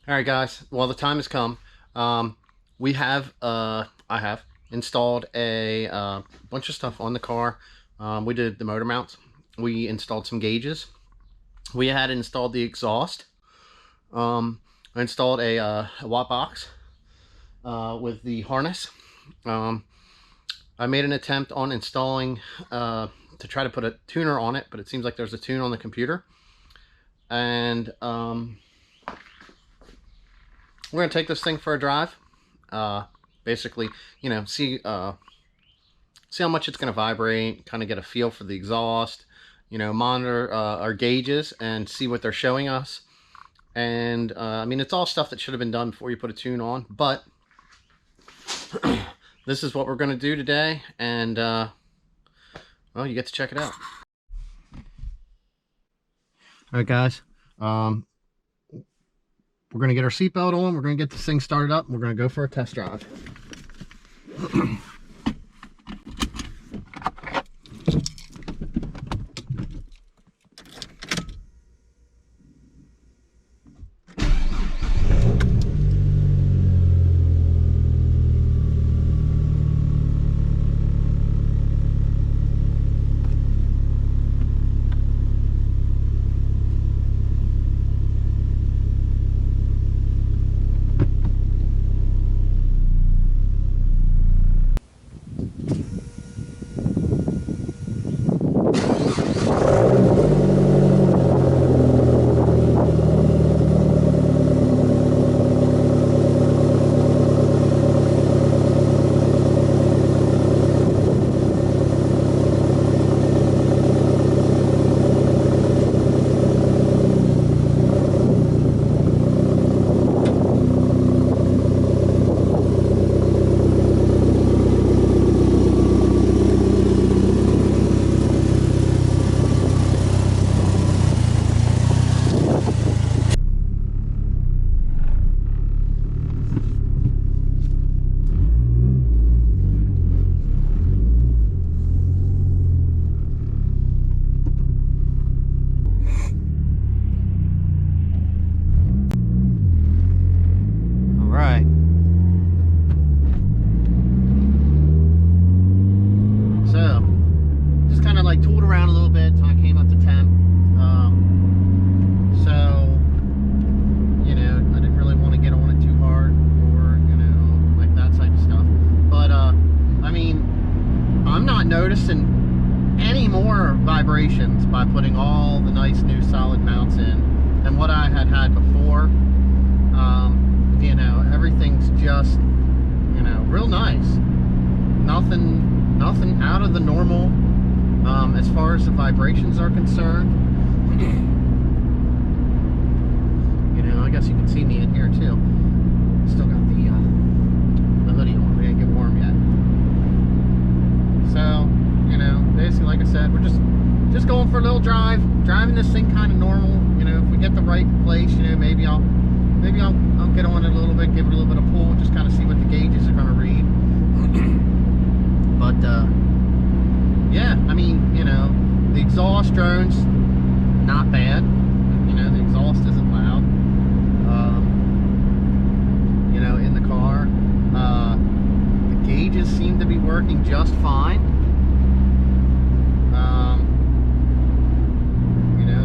All right, guys. Well, the time has come. We have, I have installed a bunch of stuff on the car. We did the motor mounts. We installed some gauges. We had installed the exhaust. I installed a watt box with the harness. Um, I made an attempt on installing to try to put a tuner on it, but it seems like there's a tune on the computer. And we're gonna take this thing for a drive. Basically, see how much it's gonna vibrate, kind of get a feel for the exhaust, monitor our gauges and see what they're showing us. And I mean, it's all stuff that should have been done before you put a tune on, but this is what we're gonna do today, and well, you get to check it out. All right, guys. We're going to get our seatbelt on. We're going to get this thing started up. And we're going to go for a test drive. Right. So, just kind of like tooled around a little bit until I came up to temp. I didn't really want to get on it too hard or, like that type of stuff. But, I mean, I'm not noticing any more vibrations by putting all the nice new solid mounts in than what I had before. Everything's just, real nice. Nothing out of the normal as far as the vibrations are concerned. I guess you can see me in here too. Still got the hoodie on. We didn't get warm yet. So, basically, like I said, we're just going for a little drive, driving this thing kind of normal. If we get the right place, maybe I'll get on it a little bit, give it a little bit of pull, just kind of see what the gauges are going to read. But yeah, I mean, the exhaust drones, not bad. The exhaust isn't loud. In the car, the gauges seem to be working just fine.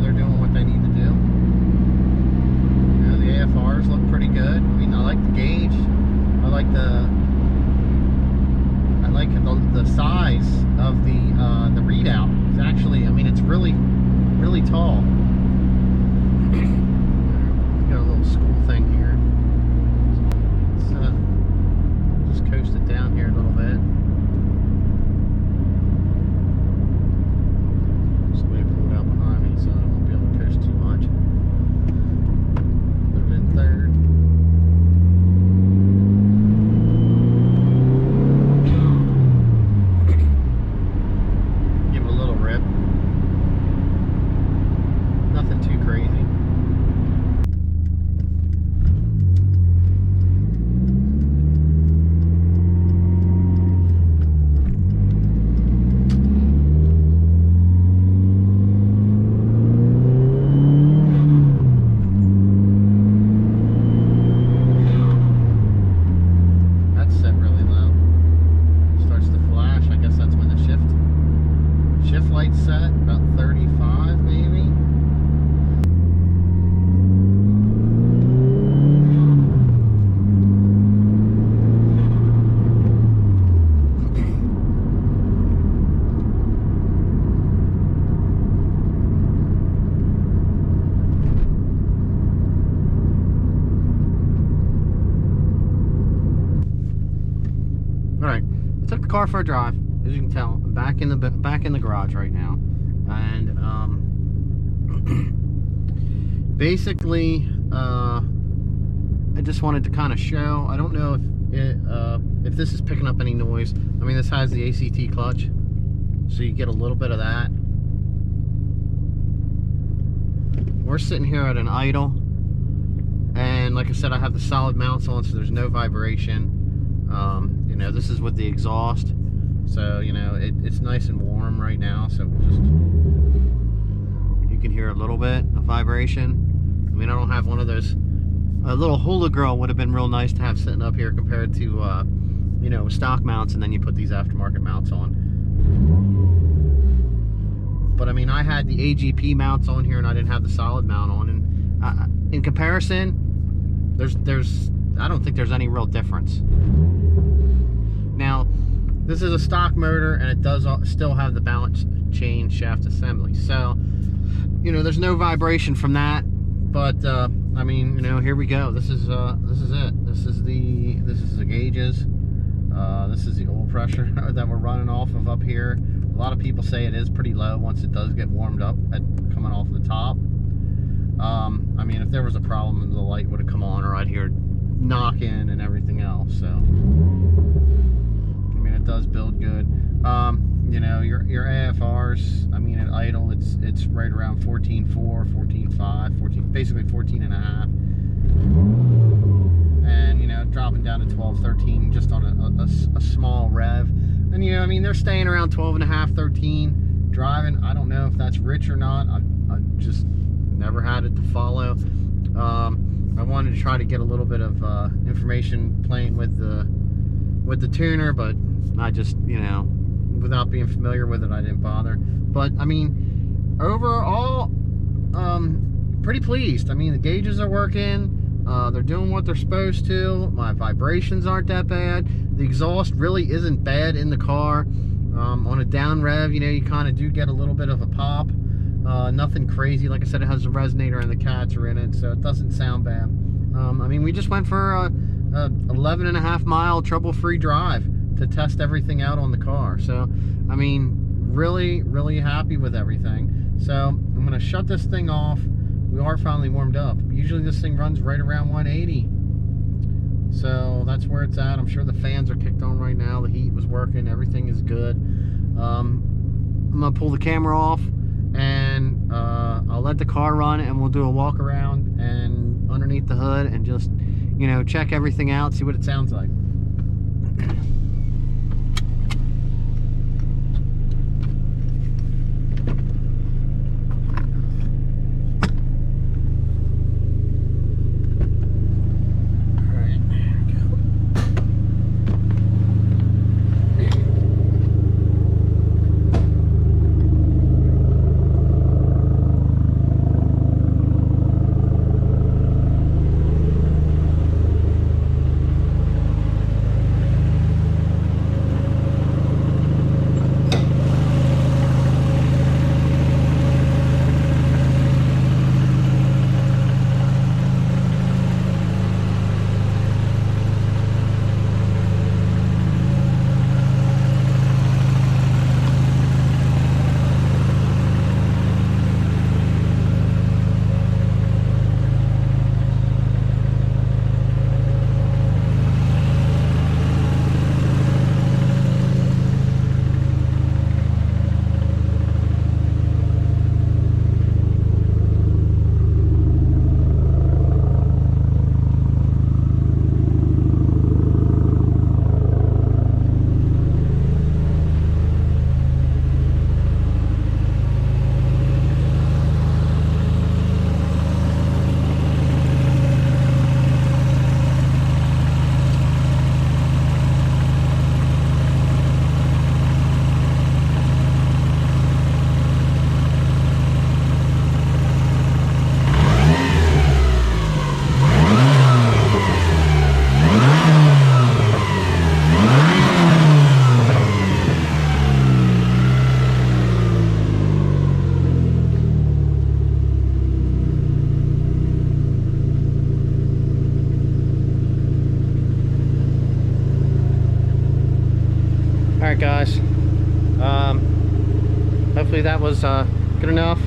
They're doing what they need to do. The AFRs look pretty good. I mean, I like the gauge. I like the size of the readout. It's actually, I mean, it's really tall. Got a little school thing here. Let's just coast it down here a little bit. Somebody pulled out behind me, so I won't be able to coast too much. Put it in third. Give it a little rip. All right, I took the car for a drive. As you can tell, I'm back in the garage right now, and basically, I just wanted to kind of show. I don't know if this is picking up any noise. I mean, this has the ACT clutch, so you get a little bit of that. We're sitting here at an idle, and like I said, I have the solid mounts on, so there's no vibration. You know, this is with the exhaust, so you know it's nice and warm right now. So we'll just, you can hear a little bit of vibration. I mean, I don't have one of those. A little hula girl would have been real nice to have sitting up here compared to you know, stock mounts, and then you put these aftermarket mounts on. But I mean, I had the AGP mounts on here, and I didn't have the solid mount on, and in comparison, I don't think there's any real difference. Now, this is a stock motor, and it does still have the balance chain shaft assembly, so you know, there's no vibration from that. But I mean, you know, here we go. This is it. This is the gauges. This is the oil pressure that we're running off of up here. A lot of people say it is pretty low once it does get warmed up coming off the top. I mean, if there was a problem, the light would have come on, or I'd hear knocking and everything else. So, I mean, it does build good. You know, your AFRs, I mean, at idle, it's right around 14.4, 14.5, 14, basically 14 and a half. And, you know, dropping down to 12, 13 just on a small rev. And, you know, I mean, they're staying around 12 and a half, 13 driving. I don't know if that's rich or not. I've just never had it to follow. I wanted to try to get a little bit of information playing with the tuner, but I just, you know, without being familiar with it, I didn't bother. But I mean, overall, pretty pleased. I mean, the gauges are working. They're doing what they're supposed to. My vibrations aren't that bad. The exhaust really isn't bad in the car. On a down rev, you know, you kind of do get a little bit of a pop. Nothing crazy. Like I said, it has a resonator and the cats are in it, so it doesn't sound bad. I mean, we just went for a 11.5 mile trouble-free drive to test everything out on the car. So, I mean, really, really happy with everything. So, I'm going to shut this thing off. We are finally warmed up. Usually this thing runs right around 180. So, that's where it's at. I'm sure the fans are kicked on right now. The heat was working. Everything is good. I'm going to pull the camera off, and I'll let the car run, and we'll do a walk around and underneath the hood and just, you know, check everything out, see what it sounds like. right, guys. Hopefully that was good enough.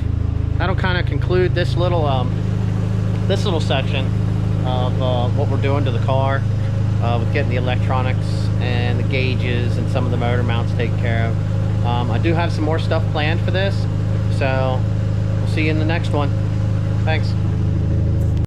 That'll kind of conclude this little section of what we're doing to the car with getting the electronics and the gauges and some of the motor mounts taken care of. I do have some more stuff planned for this, so we'll see you in the next one. Thanks.